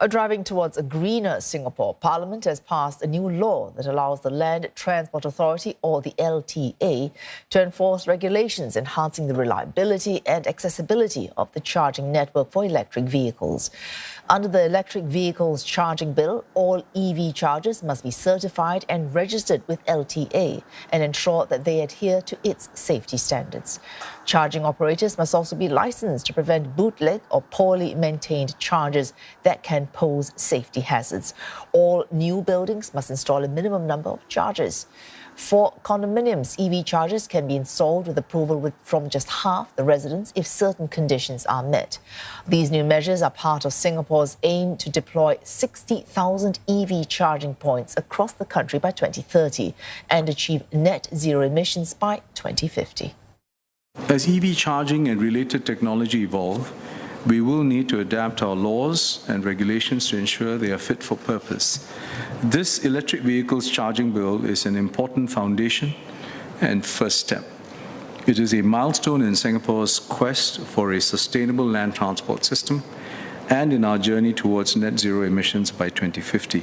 Driving towards a greener Singapore, Parliament has passed a new law that allows the Land Transport Authority, or the LTA, to enforce regulations enhancing the reliability and accessibility of the charging network for electric vehicles. Under the Electric Vehicles Charging Bill, all EV chargers must be certified and registered with LTA and ensure that they adhere to its safety standards. Charging operators must also be licensed to prevent bootleg or poorly maintained chargers that can pose safety hazards. All new buildings must install a minimum number of chargers. For condominiums, EV chargers can be installed with approval from just half the residents if certain conditions are met. These new measures are part of Singapore's aim to deploy 60,000 EV charging points across the country by 2030 and achieve net zero emissions by 2050. As EV charging and related technology evolve, we will need to adapt our laws and regulations to ensure they are fit for purpose. This Electric Vehicles Charging Bill is an important foundation and first step. It is a milestone in Singapore's quest for a sustainable land transport system and in our journey towards net zero emissions by 2050.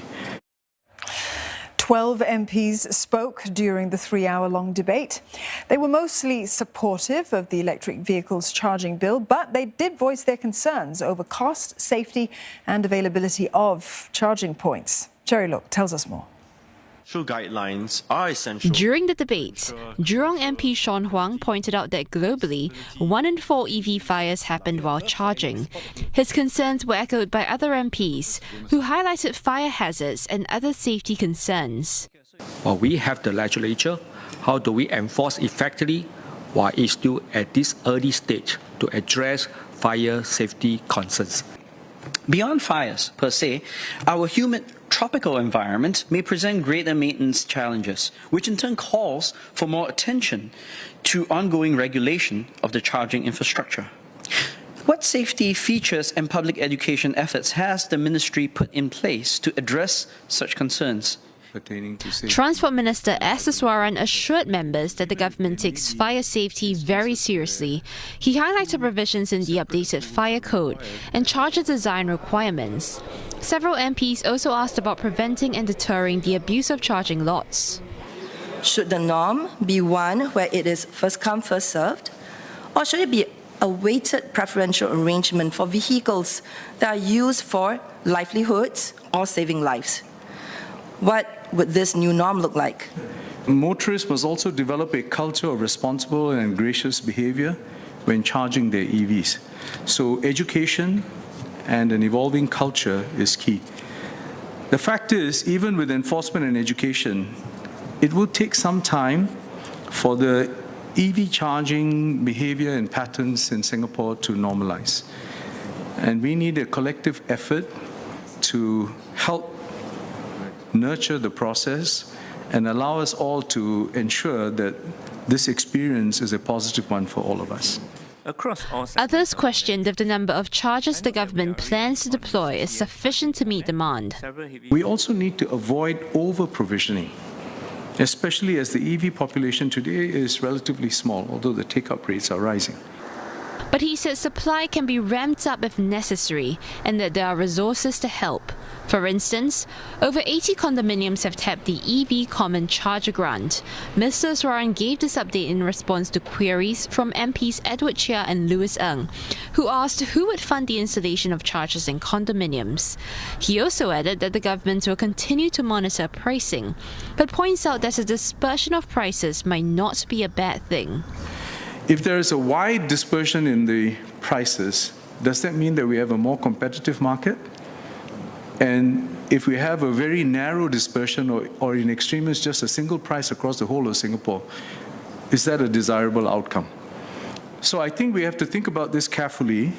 12 MPs spoke during the 3-hour-long debate. They were mostly supportive of the electric vehicles charging bill, but they did voice their concerns over cost, safety and availability of charging points. Jerry Look tells us more. Guidelines are essential. During the debate, Jurong MP Sean Huang pointed out that globally, 1 in 4 EV fires happened while charging. His concerns were echoed by other MPs, who highlighted fire hazards and other safety concerns. While we have the legislature, how do we enforce effectively while it's still at this early stage to address fire safety concerns? Beyond fires, per se, our humid tropical environment may present greater maintenance challenges, which in turn calls for more attention to ongoing regulation of the charging infrastructure. What safety features and public education efforts has the ministry put in place to address such concerns? Transport Minister S. Iswaran assured members that the government takes fire safety very seriously. He highlighted provisions in the updated fire code and charger design requirements. Several MPs also asked about preventing and deterring the abuse of charging lots. Should the norm be one where it is first come, first served? Or should it be a weighted preferential arrangement for vehicles that are used for livelihoods or saving lives? What would this new norm look like? Motorists must also develop a culture of responsible and gracious behavior when charging their EVs. So education and an evolving culture is key. The fact is, even with enforcement and education, it will take some time for the EV charging behavior and patterns in Singapore to normalize. And we need a collective effort to help nurture the process and allow us all to ensure that this experience is a positive one for all of us. Others questioned if the number of chargers the government plans to deploy is sufficient to meet demand. We also need to avoid over-provisioning, especially as the EV population today is relatively small, although the take-up rates are rising. But he said supply can be ramped up if necessary and that there are resources to help. For instance, over 80 condominiums have tapped the EV Common Charger Grant. Mr. Swaran gave this update in response to queries from MPs Edward Chia and Louis Ng, who asked who would fund the installation of chargers in condominiums. He also added that the government will continue to monitor pricing, but points out that a dispersion of prices might not be a bad thing. If there is a wide dispersion in the prices, does that mean that we have a more competitive market? And if we have a very narrow dispersion or in extremis just a single price across the whole of Singapore, is that a desirable outcome? So I think we have to think about this carefully.